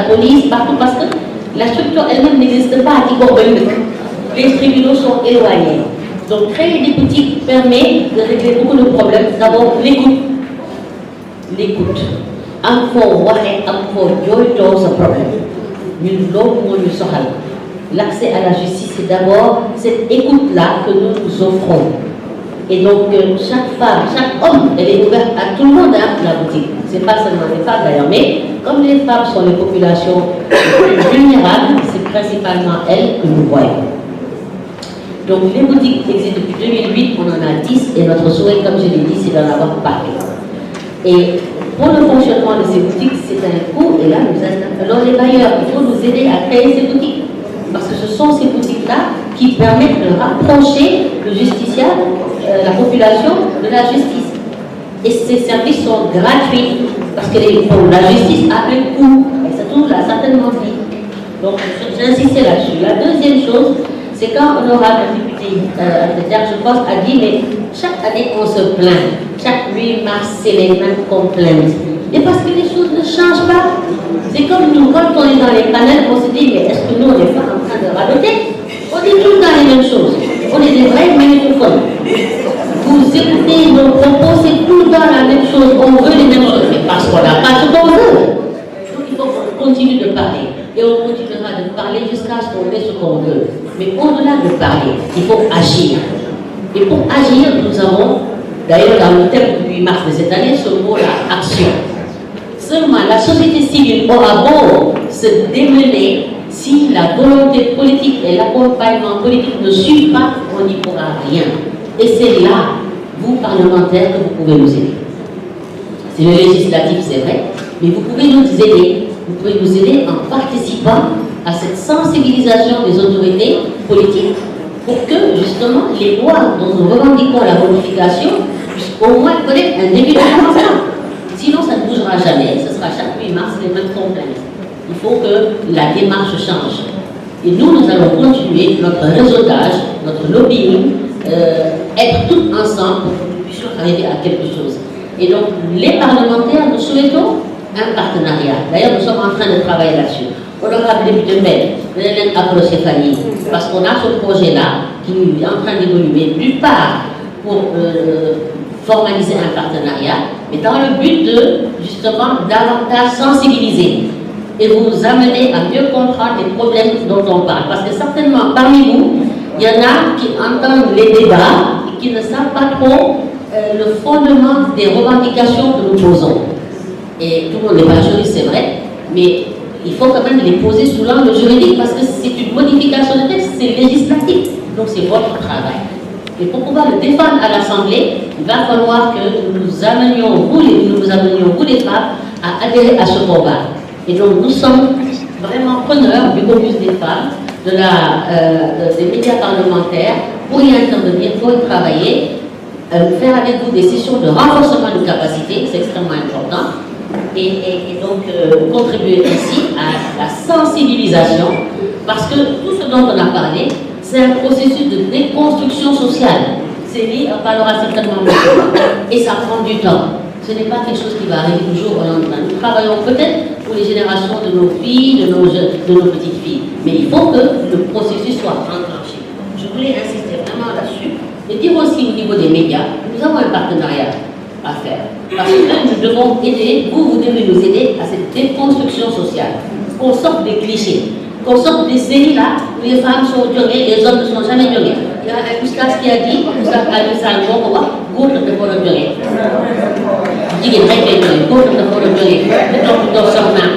police, partout, parce que la structure elle-même n'existe pas à Tigorben. Les tribunaux sont éloignés. Donc créer des boutiques permet de régler beaucoup de problèmes. D'abord, l'écoute. L'écoute. Encore, ce problème. L'accès à la justice, c'est d'abord cette écoute-là que nous nous offrons. Et donc, chaque femme, chaque homme, elle est ouverte à tout le monde, hein, la boutique. C'est pas seulement les femmes d'ailleurs, mais comme les femmes sont les populations vulnérables, c'est principalement elles que nous voyons. Donc, les boutiques existent depuis 2008, on en a 10, et notre souhait, comme je l'ai dit, c'est d'en avoir partout. Et pour le fonctionnement de ces boutiques, c'est un coût, et là, alors les bailleurs, il faut nous aider à créer ces boutiques. Parce que ce sont ces boutiques-là qui permettent de rapprocher le justiciable, la population, de la justice. Et ces services sont gratuits, parce que la justice a un coût, et ça tout l'a certainement dit. Donc, j'ai insisté là-dessus. La deuxième chose, c'est quand honorable député je pense, a dit, mais chaque année on se plaint, chaque 8 mars c'est les mêmes complaintes. Et parce que les choses ne changent pas. C'est comme nous, quand on est dans les panels, on se dit, mais est-ce que nous on n'est pas en train de radoter? On dit tout le temps les mêmes choses. On est des vrais magnétophones. Vous écoutez nos propos, c'est tout le temps la même chose. On veut les mêmes choses, mais parce qu'on n'a pas ce qu'on veut. Donc il faut qu'on continue de parler. Et on continuera de parler jusqu'à ce qu'on ait ce qu'on veut. Mais au-delà de parler, il faut agir. Et pour agir, nous avons, d'ailleurs dans le thème du 8 mars de cette année, ce mot-là, action. Seulement, la société civile aura beau se démener, si la volonté politique et l'accompagnement politique ne suivent pas, on n'y pourra rien. Et c'est là, vous parlementaires, que vous pouvez nous aider. C'est le législatif, c'est vrai, mais vous pouvez nous aider. Vous pouvez nous aider en participant à cette sensibilisation des autorités politiques pour que, justement, les lois dont nous revendiquons la modification puissent au moins connaître un début de commencement. Sinon, ça ne bougera jamais. Ce sera chaque 8 mars les mêmes complaintes. Il faut que la démarche change. Et nous allons continuer notre réseautage, notre lobbying, être tous ensemble pour que nous puissions arriver à quelque chose. Et donc, les parlementaires, nous souhaitons un partenariat. D'ailleurs, nous sommes en train de travailler là-dessus. Honorable député Mbène, vous allez approcher Fanny, parce qu'on a ce projet-là qui est en train d'évoluer, d'une part pour formaliser un partenariat, mais dans le but de, justement, davantage sensibiliser et vous amener à mieux comprendre les problèmes dont on parle. Parce que certainement, parmi vous, il y en a qui entendent les débats et qui ne savent pas trop le fondement des revendications que nous posons. Et tout le monde n'est pas juriste, c'est vrai, mais il faut quand même les poser sous l'angle juridique parce que c'est une modification de texte, c'est législatif. Donc c'est votre travail. Et pour pouvoir le défendre à l'Assemblée, il va falloir que nous vous amenions, vous les femmes, à adhérer à ce combat. Et donc nous sommes vraiment preneurs du caucus des femmes, des médias parlementaires, pour y intervenir, pour y travailler, faire avec vous des sessions de renforcement de capacité, c'est extrêmement important. Et donc contribuer ainsi à la sensibilisation, parce que tout ce dont on a parlé, c'est un processus de déconstruction sociale. C'est lié, on parlera certainement de et ça prend du temps. Ce n'est pas quelque chose qui va arriver du jour au lendemain. Nous travaillons peut-être pour les générations de nos filles, de nos petites filles, mais il faut que le processus soit enclenché. Je voulais insister vraiment là-dessus et dire aussi au niveau des médias, nous avons un partenariat à faire. Parce que nous devons aider, vous devez nous aider à cette déconstruction sociale. Qu'on sorte des clichés, qu'on sorte des séries là où les femmes sont jongées, les hommes ne sont jamais jongés. Il y a un oustaz qui a dit, oustaz Ali Salmo, góor dafa war a jógee. Jigéen rek lay jógee, góor dafa war a jógee. Le toppatoo soxnaam.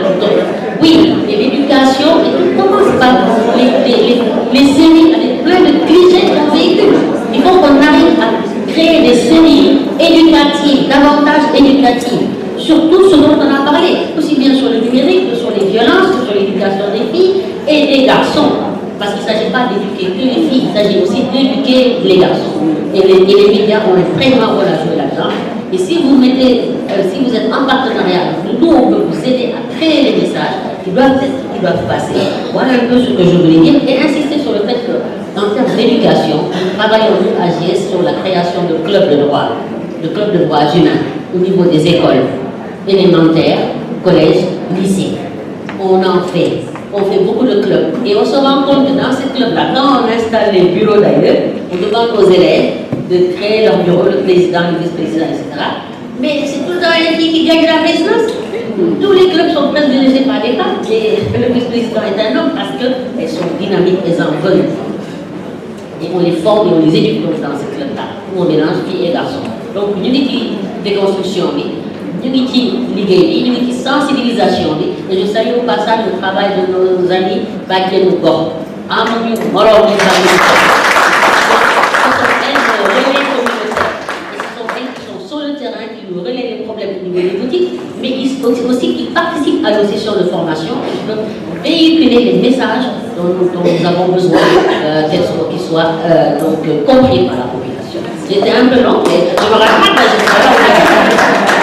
Oui, et l'éducation, et tout commence par les séries avec plein de clichés qu'on véhicule. Il faut qu'on arrive à créer des séries éducatives, davantage éducatives, sur tout ce dont on a parlé, aussi bien sur le numérique que sur les violences, que sur l'éducation des filles et des garçons. Parce qu'il ne s'agit pas d'éduquer que les filles, il s'agit aussi d'éduquer les garçons. Et les médias ont un très grand rôle à jouer là-dedans. Et si vous êtes en partenariat, nous on peut vous aider à créer les messages qui doivent passer. Voilà un peu ce que je voulais dire et insister sur le fait que, en termes d'éducation, nous travaillons à AGS sur la création de clubs de droit, humains, au niveau des écoles élémentaires, collèges, lycées. on en fait. On fait beaucoup de clubs. Et on se rend compte que dans ces clubs-là, quand on installe les bureaux d'ailleurs, on demande aux élèves de créer leur bureau, le président, le vice-président, etc. Mais c'est tout le temps les filles qui gagnent la présidence. Tous les clubs sont presque dirigés par des femmes. Et le vice-président est un homme parce qu'elles sont dynamiques, elles en veulent. Et on les forme et on les éduque donc dans ces clubs-là, où on mélange filles et garçons. Donc, nous avons une déconstruction, nous avons une sensibilisation. Et je salue au passage le travail de nos amis Baké Nougor. Amadou Moro, ce sont elles qui relaient communautaires. Et ce sont elles qui sont sur le terrain, qui nous relaient les problèmes au niveau des boutiques, mais aussi qui participent à nos sessions de formation, qui peuvent véhiculer les messages dont nous avons besoin qu'ils soient compris par la population. C'était un peu long, mais je me rappelle que je